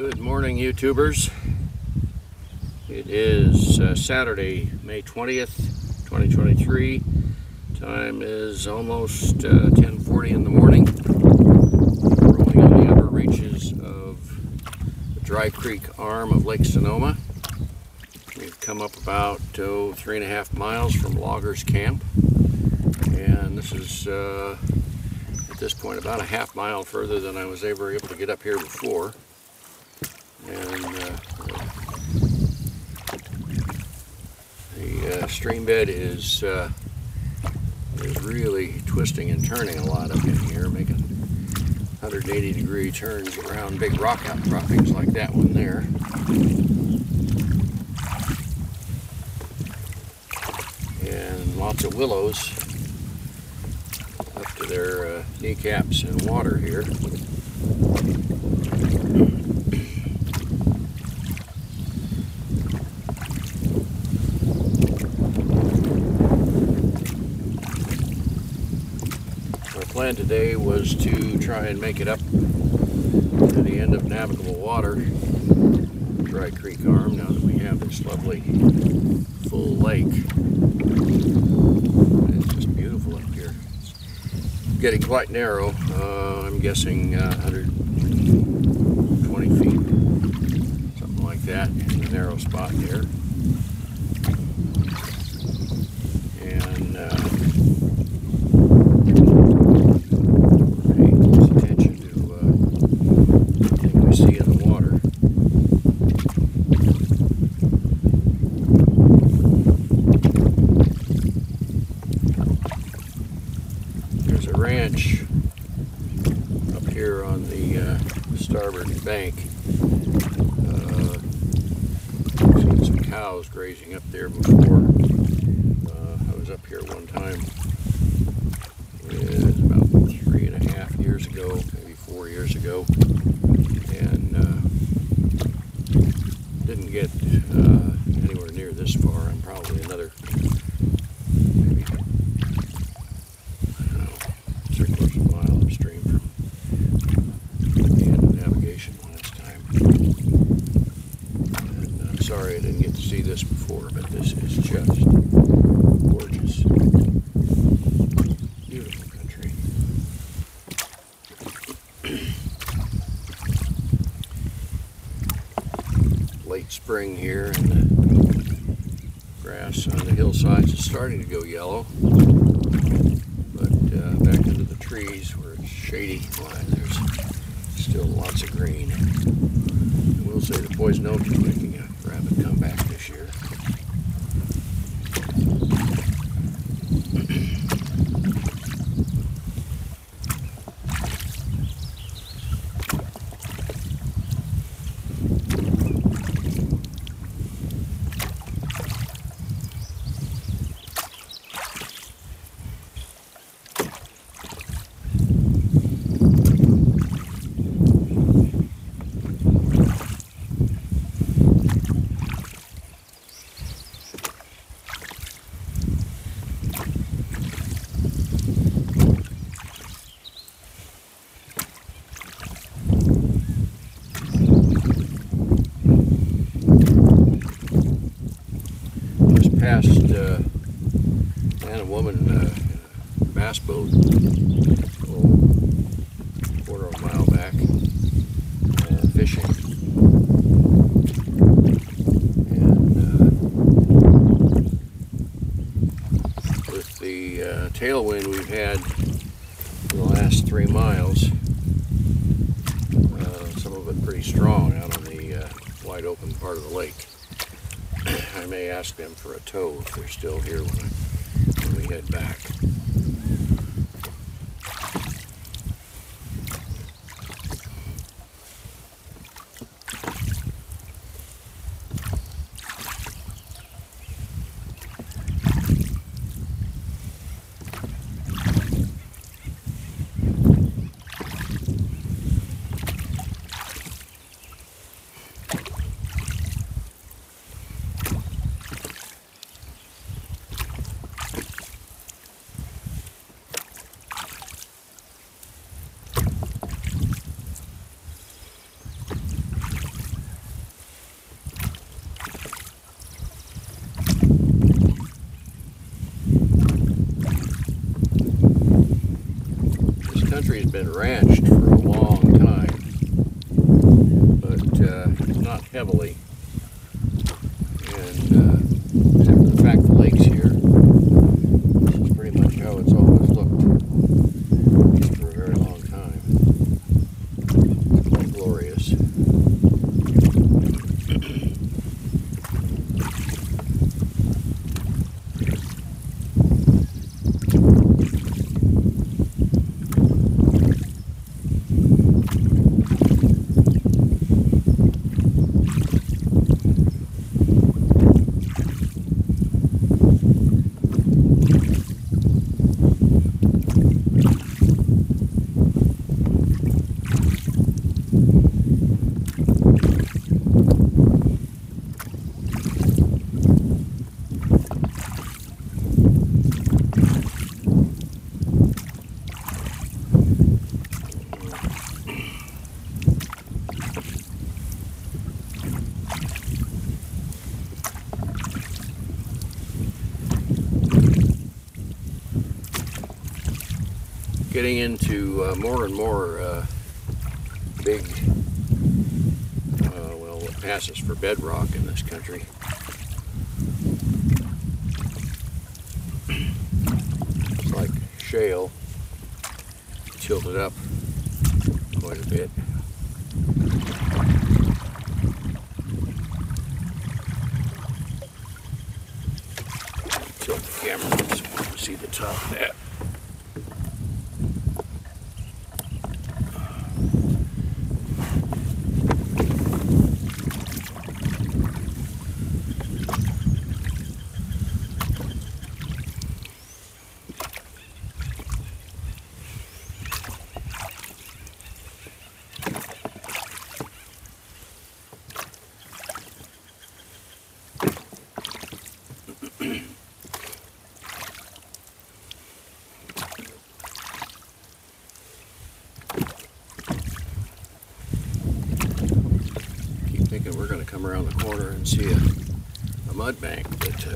Good morning, YouTubers. It is Saturday, May 20th, 2023. Time is almost 10:40 in the morning. Rolling on the upper reaches of the Dry Creek arm of Lake Sonoma. We've come up about 3.5 miles from Loggers Camp, and this is at this point about a half mile further than I was ever able to get up here before. And the stream bed is really twisting and turning a lot up in here, making 180-degree turns around big rock outcroppings like that one there. And lots of willows up to their kneecaps in water here. Our plan today was to try and make it up to the end of navigable water, Dry Creek arm, now that we have this lovely full lake. It's just beautiful up here. It's getting quite narrow. I'm guessing 120 feet, something like that, in the narrow spot here. And pay close attention to everything we see in the water. There's a ranch up here on the starboard bank. I've seen some cows grazing up there before. I was up here one time. It was about 3.5 years ago, maybe 4 years ago, and didn't get anywhere near this far. I'm probably another, maybe, I don't know, 3/4 mile upstream from the end of navigation last time. And I'm sorry I didn't get to see this before, but this is just gorgeous. Beautiful country. Late spring here, and the grass on the hillsides is starting to go yellow. But back into the trees where it's shady, why, there's still lots of green. I will say the poison oak is making a rapid comeback this year. Past man and woman in a bass boat, quarter of a mile back, fishing. And with the tailwind we've had for the last 3 miles, some of it pretty strong out on the wide open part of the lake, I may ask them for a tow if they're still here when we head back. country has been ranched for a long time, but not heavily. And except for the fact the lake's here, this is pretty much how it's always looked, at least for a very long time. It's quite glorious. Getting into more and more big, well, what passes for bedrock in this country. It's like shale, tilted up quite a bit. Tilt the camera so you can see the top of that. Thinking we're going to come around the corner and see a mud bank, but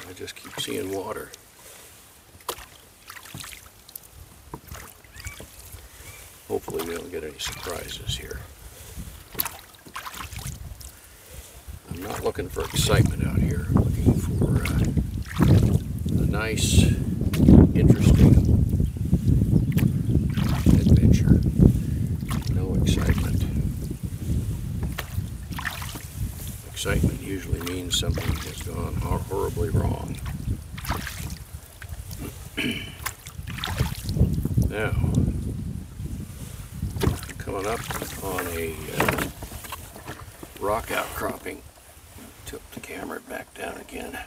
I just keep seeing water. Hopefully we don't get any surprises here. I'm not looking for excitement out here. I'm looking for a nice, interesting adventure. No excitement. Excitement usually means something has gone horribly wrong. Now, coming up on a rock outcropping. Tilt the camera back down again.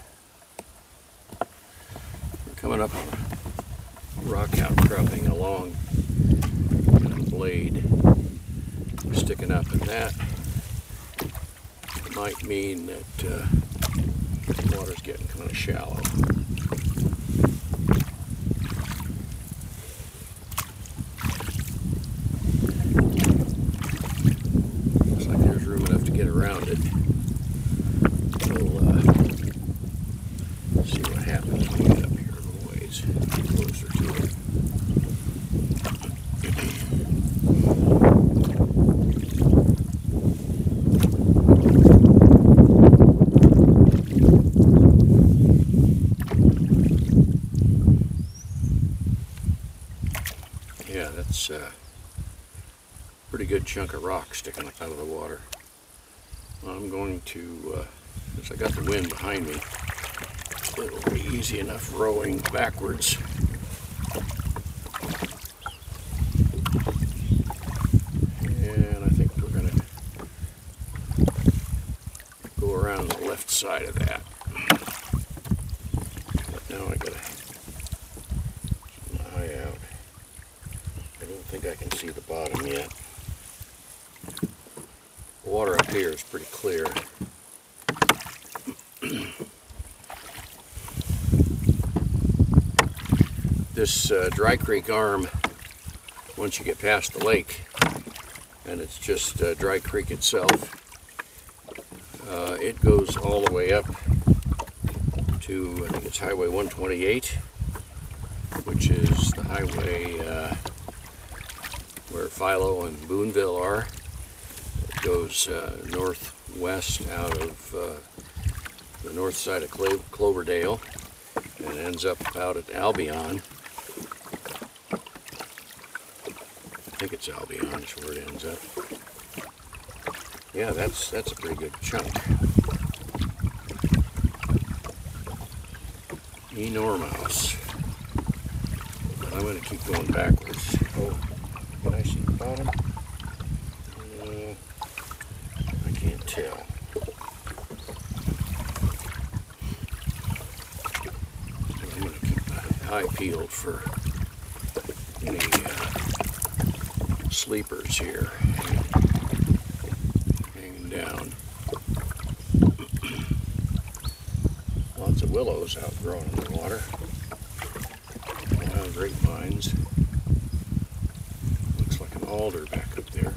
We're coming up on a rock outcropping along a blade sticking up, and that might mean that the water's getting kind of shallow. Looks like there's room enough to get around it. We'll see what happens when we get up here a little ways closer to it. Yeah, that's a pretty good chunk of rock sticking up out of the water. I'm going to, since I got the wind behind me, it'll be easy enough rowing backwards. And I think we're going to go around the left side of that. But now I got to keep my eye out. I don't think I can see the bottom yet. The water up here is pretty clear. This Dry Creek arm, once you get past the lake, and it's just Dry Creek itself, it goes all the way up to, I think it's Highway 128, which is the highway where Philo and Boonville are. It goes northwest out of the north side of Cloverdale and ends up out at Albion. I think it's Albion is where it ends up. Yeah, that's a pretty good chunk. Enormous. But I'm going to keep going backwards. Oh, can I see the bottom? I can't tell. I'm going to keep my eye peeled for any sleepers here hanging down. Lots of willows outgrowing in the water. Grapevines. Looks like an alder back up there.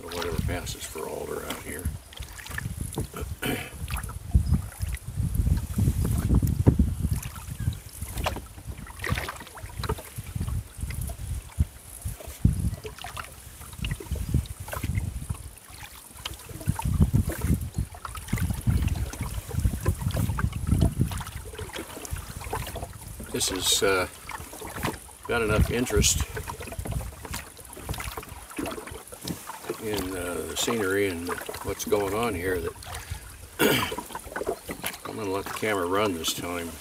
Or whatever passes for alder out here. This has got enough interest in the scenery and what's going on here that I'm going to let the camera run this time.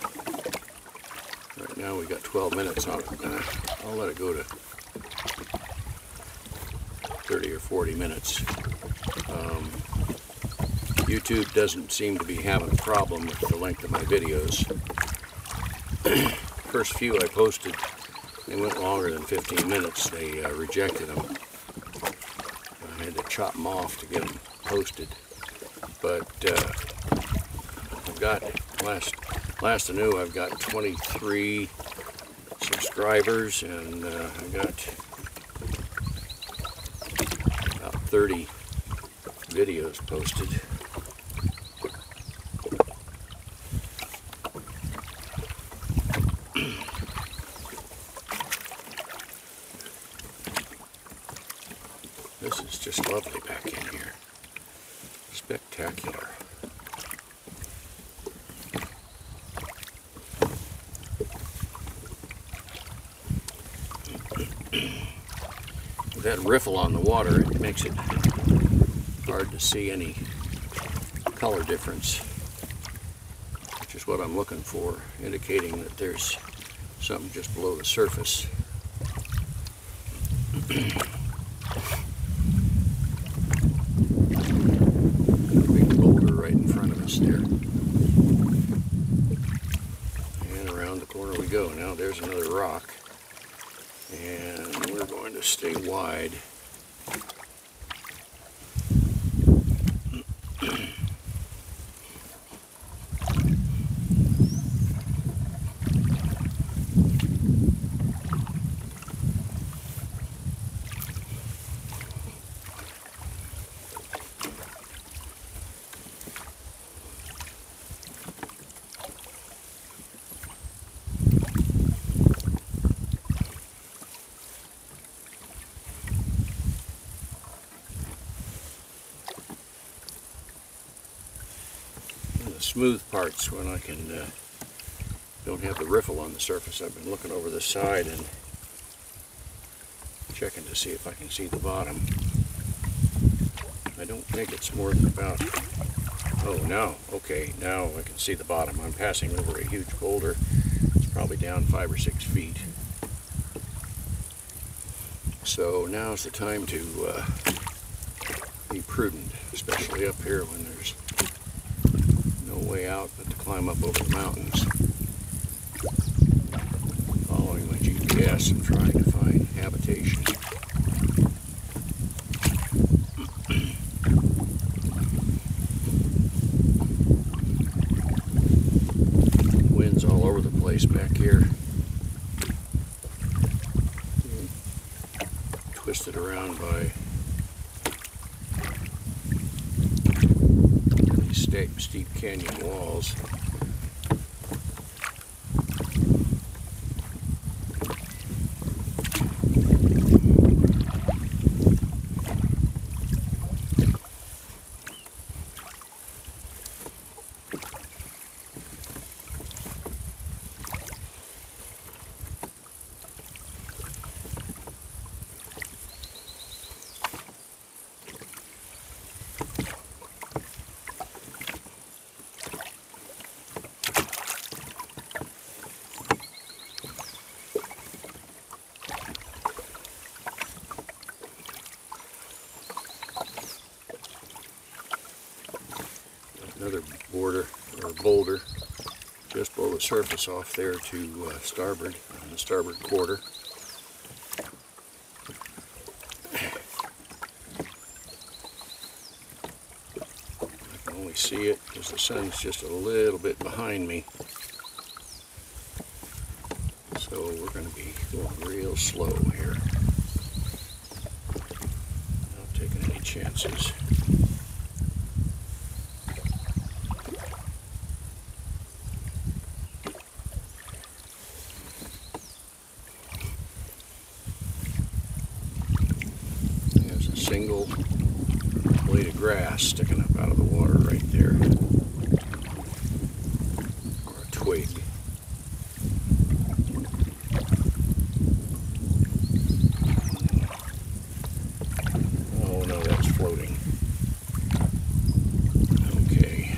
Right now we got 12 minutes on it. I'll let it go to 30 or 40 minutes. YouTube doesn't seem to be having a problem with the length of my videos. First few I posted, they went longer than 15 minutes. They rejected them. I had to chop them off to get them posted. But I've got, last I knew, I've got 23 subscribers, and I got about 30 videos posted. This is just lovely back in here. Spectacular. With that riffle on the water, it makes it hard to see any color difference, which is what I'm looking for, indicating that there's something just below the surface. Big boulder right in front of us there. And around the corner we go. Now there's another rock. And we're going to stay wide. The smooth parts when I can don't have the riffle on the surface. I've been looking over the side and checking to see if I can see the bottom. I don't think it's more than about, oh now, okay, now I can see the bottom. I'm passing over a huge boulder. It's probably down 5 or 6 feet. So now's the time to be prudent, especially up here when there's no way out but to climb up over the mountains. Following my GPS and trying to find habitation. Winds all over the place back here. Twisted around by these stakes. steep canyon walls. Another boulder just below the surface off there to starboard, on the starboard quarter. I can only see it because the sun's just a little bit behind me. So we're going to be going real slow here. Not taking any chances. Single blade of grass sticking up out of the water right there, or a twig. Oh no, that's floating. Okay.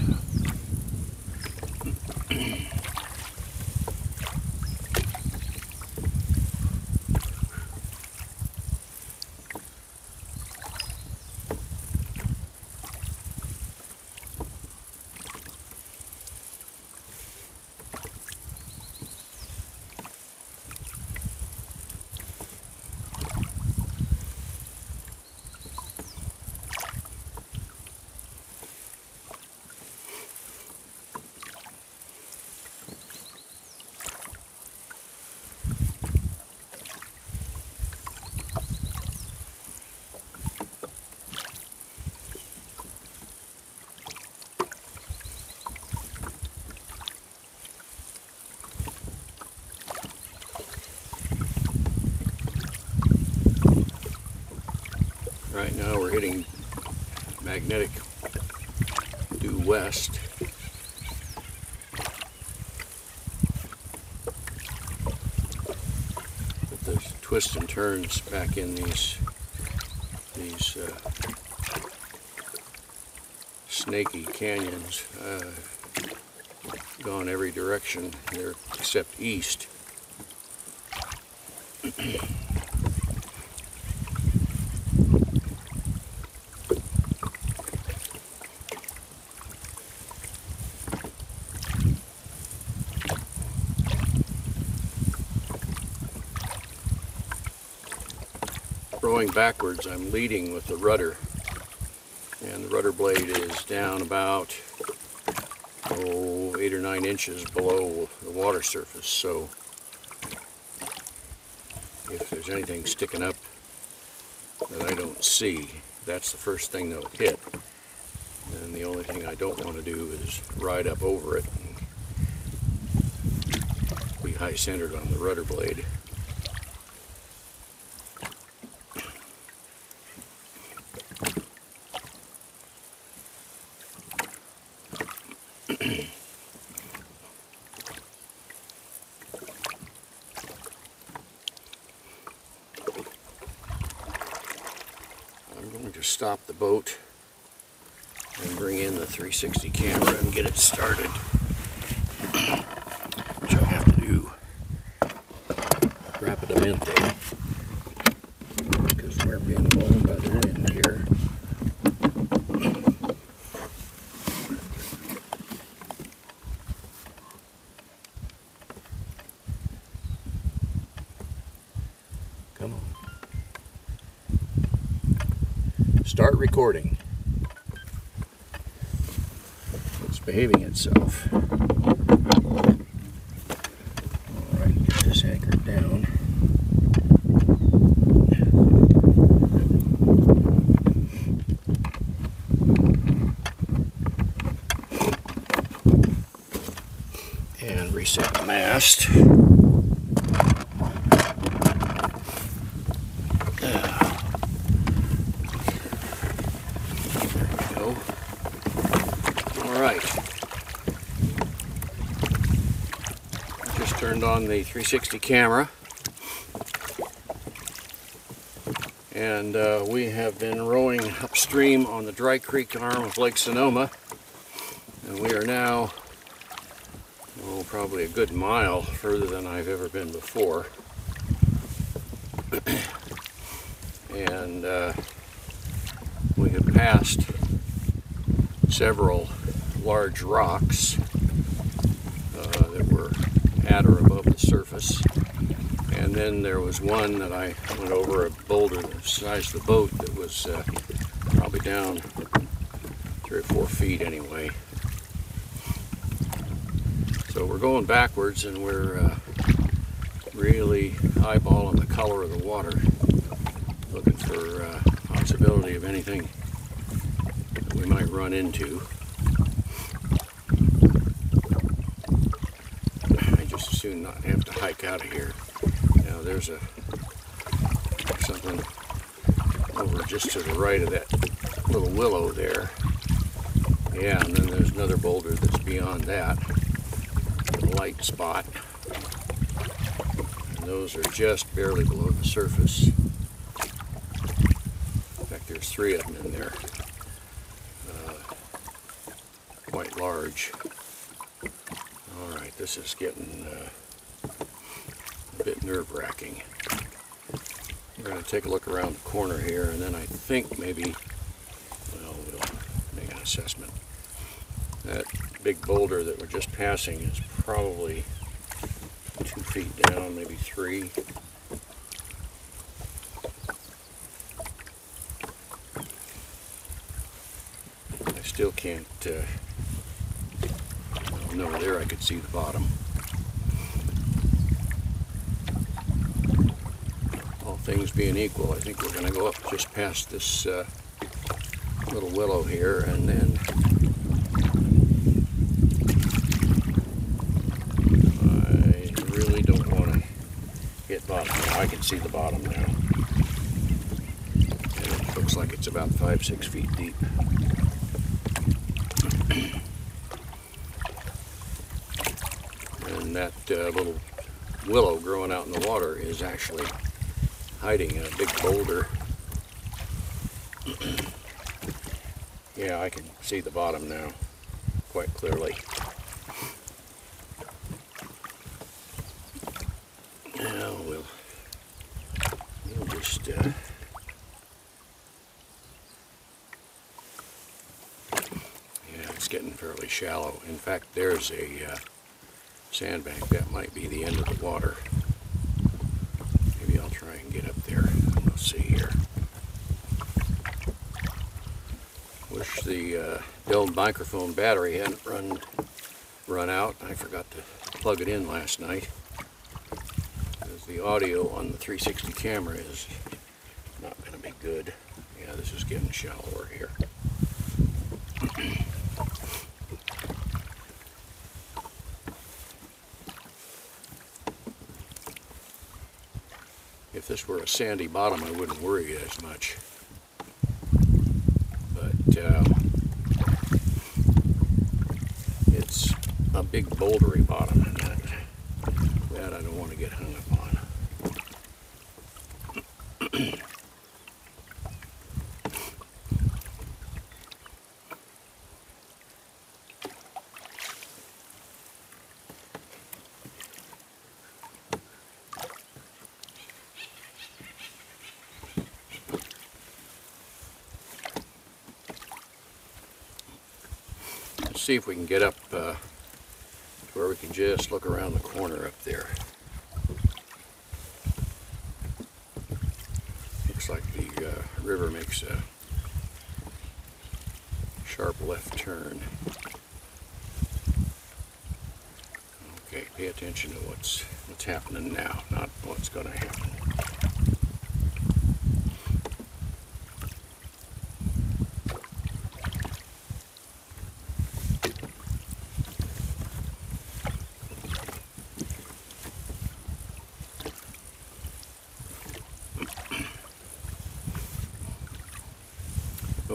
Right now we're hitting magnetic due west. With the twists and turns back in these snaky canyons, gone every direction there except east. Rowing backwards, I'm leading with the rudder, and the rudder blade is down about 8 or 9 inches below the water surface, so if there's anything sticking up that I don't see, that's the first thing that'll hit. And the only thing I don't want to do is ride up over it and be high-centered on the rudder blade. I'm going to stop the boat and bring in the 360 camera and get it started, which I'll have to do rapidamente because we're being blown by the wind here. Come on. Start recording. It's behaving itself. Alright, get this anchored down. and reset the mast. Turned on the 360 camera, and we have been rowing upstream on the Dry Creek arm of Lake Sonoma, and we are now probably a good mile further than I've ever been before. And we have passed several large rocks that were at or above the surface, and then there was one that I went over, a boulder the size of the boat that was probably down 3 or 4 feet anyway. So we're going backwards, and we're really eyeballing the color of the water, looking for possibility of anything that we might run into. Soon not have to hike out of here. Now there's something over just to the right of that little willow there. Yeah, and then there's another boulder that's beyond that, a light spot. And those are just barely below the surface. In fact, there's 3 of them in there, quite large. Alright, this is getting a bit nerve-wracking. We're going to take a look around the corner here, and then I think maybe, well, we'll make an assessment. That big boulder that we're just passing is probably 2 feet down, maybe 3. I still can't no, there I could see the bottom. All things being equal, I think we're going to go up just past this little willow here, and then I really don't want to hit bottom. Now I can see the bottom now. And it looks like it's about 5-6 feet deep. And that little willow growing out in the water is actually hiding in a big boulder. Yeah, I can see the bottom now quite clearly. Now we'll just yeah, it's getting fairly shallow. In fact, there's a sandbank. That might be the end of the water. Maybe I'll try and get up there. We'll see here. Wish the old microphone battery hadn't run out. I forgot to plug it in last night, because the audio on the 360 camera is not going to be good. Yeah, this is getting shallower here. If this were a sandy bottom, I wouldn't worry as much. But it's a big bouldery bottom, and that I don't want to get hung up on. See if we can get up to where we can just look around the corner up there. Looks like the river makes a sharp left turn. Okay, pay attention to what's happening now, not what's going to happen.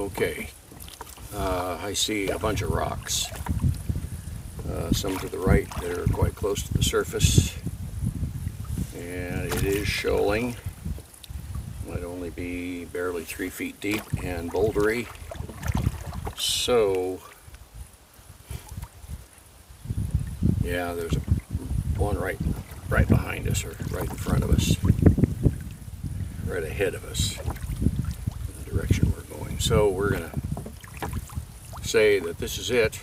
Okay, I see a bunch of rocks, some to the right that are quite close to the surface, and it is shoaling. Might only be barely 3 feet deep and bouldery. So, yeah, there's one right behind us, or right in front of us, right ahead of us, in the direction we're going. So we're going to say that this is it.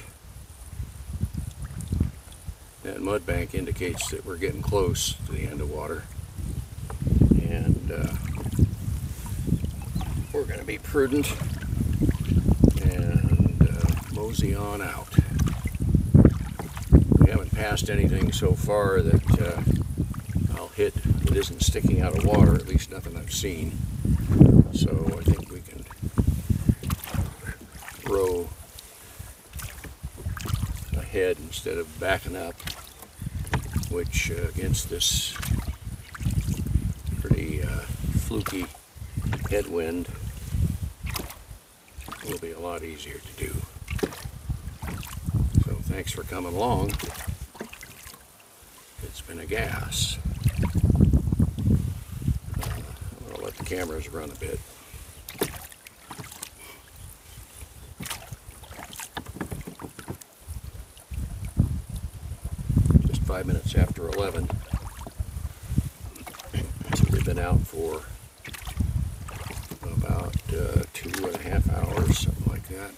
That mud bank indicates that we're getting close to the end of water, and we're going to be prudent and mosey on out. We haven't passed anything so far that I'll hit that isn't sticking out of water, at least nothing I've seen. So I think we can row ahead instead of backing up, which against this pretty fluky headwind will be a lot easier to do. So thanks for coming along. It's been a gas. I'm going to let the cameras run a bit. Just 5 minutes after 11. So we've been out for about 2.5 hours, something like that.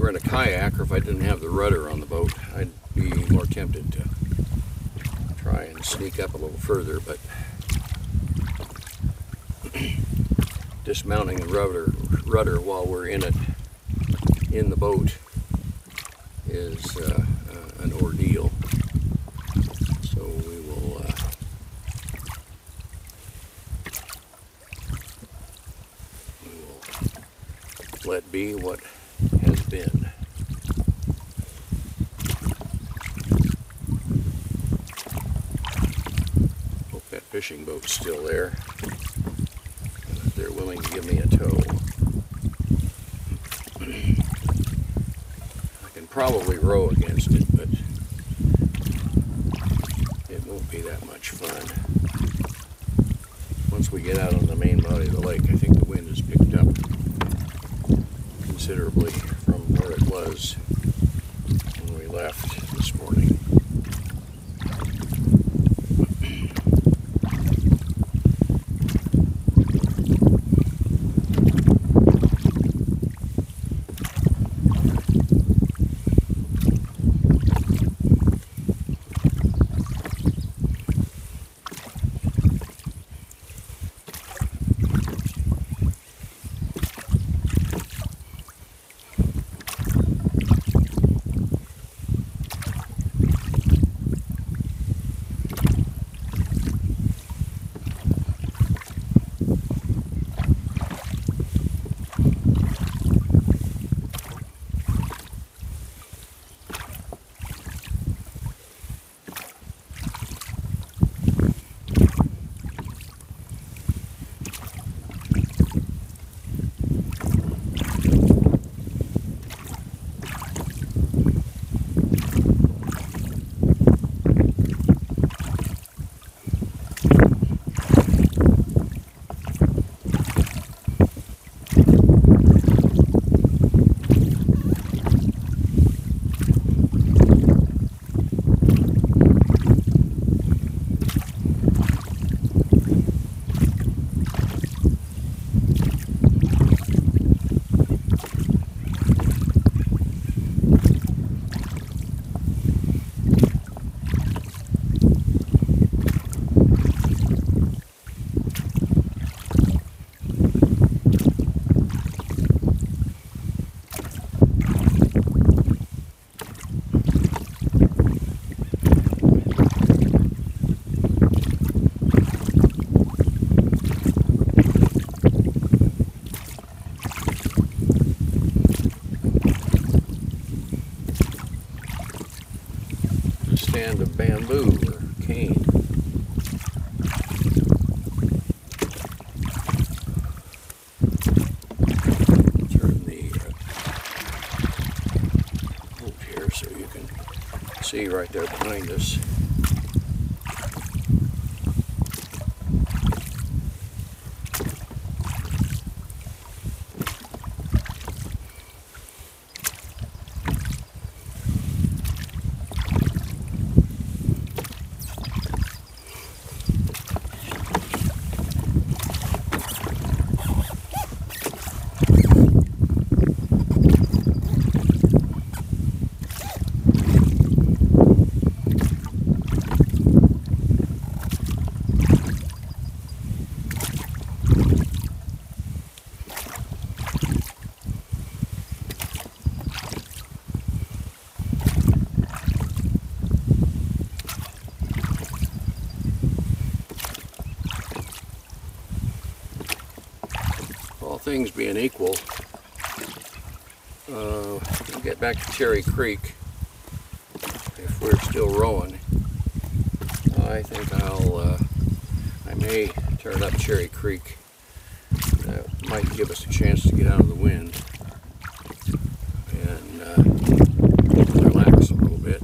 In a kayak, or if I didn't have the rudder on the boat, I'd be more tempted to try and sneak up a little further, but dismounting the rudder while we're in it, in the boat, is an ordeal. So we will let be what has been. Hope that fishing boat's still there, and that they're willing to give me a tow. I can probably row against it, but it won't be that much fun. Once we get out on the main body of the lake, I think the wind has picked up considerably from where it was when we left this morning. right there behind us. All things being equal, we'll get back to Cherry Creek. If we're still rowing, I think I may turn up Cherry Creek. That might give us a chance to get out of the wind and relax a little bit.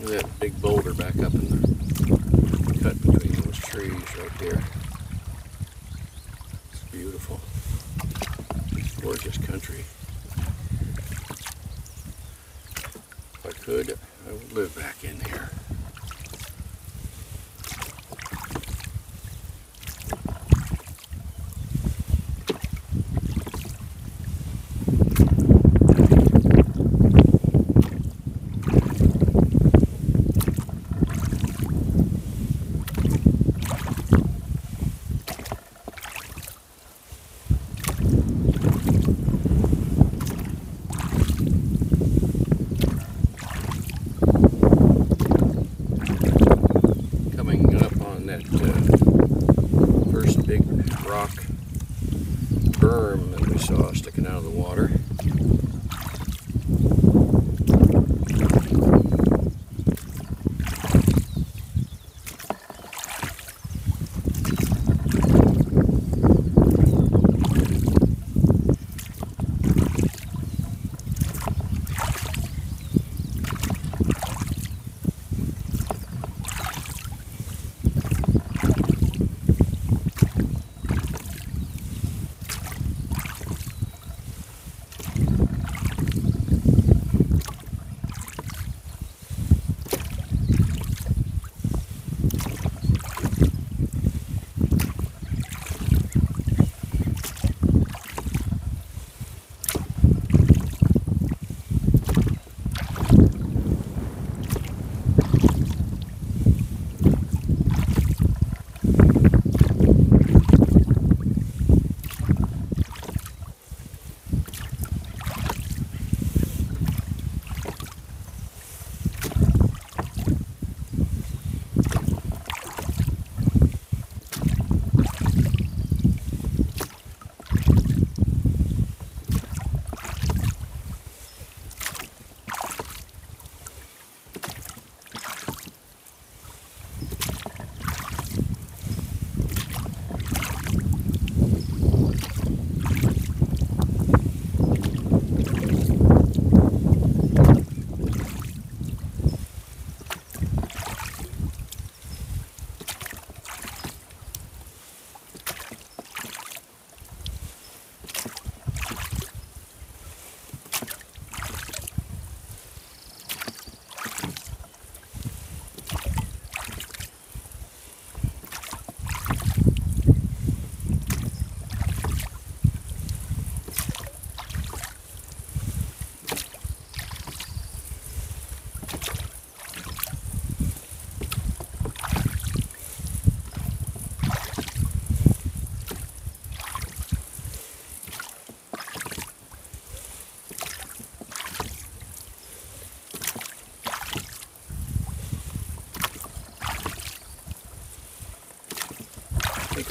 Look at that big boulder back up in the cut between those trees right there. It's beautiful. It's gorgeous country. If I could, I would live back in here.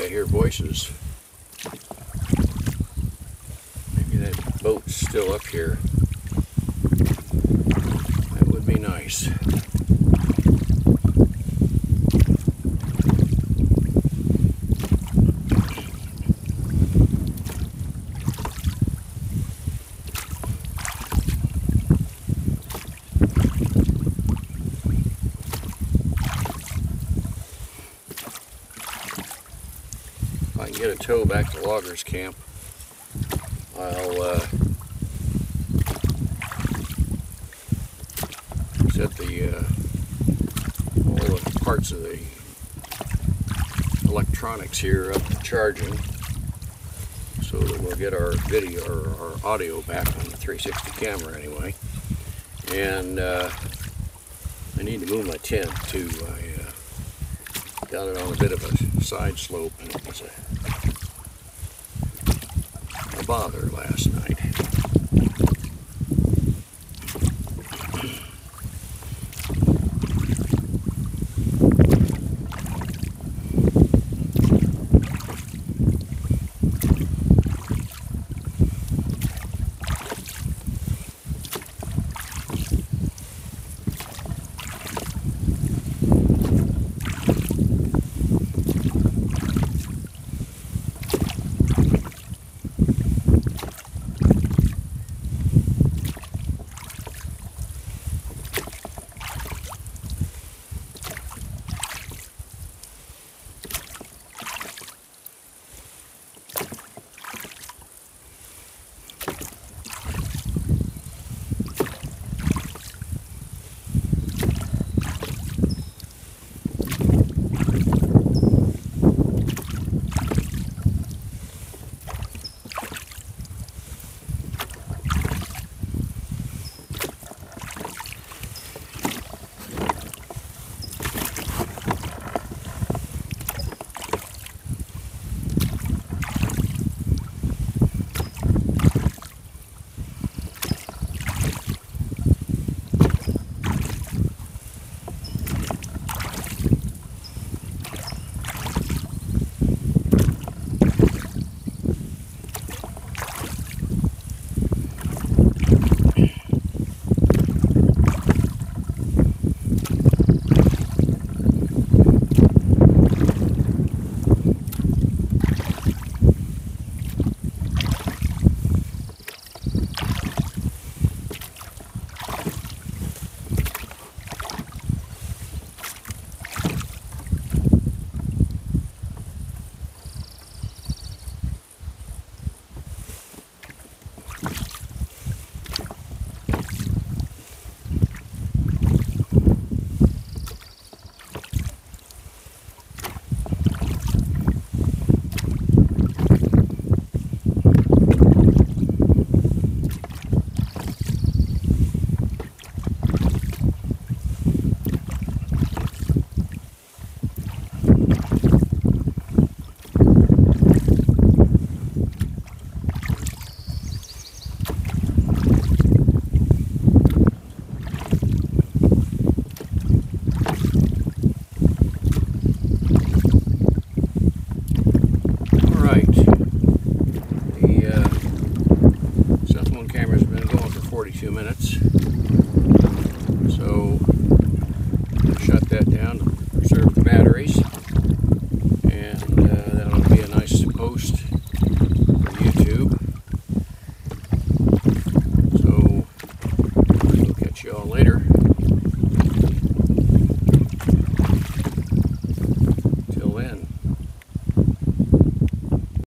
I hear voices. Maybe that boat's still up here. That would be nice. If I can get a tow back to loggers camp, I'll set all the parts of the electronics here up to charging, so that we'll get our video or our audio back on the 360 camera anyway. And I need to move my tent too. I got it on a bit of a side slope, and it was a bother last night. Cell phone camera's been going for 42 minutes, so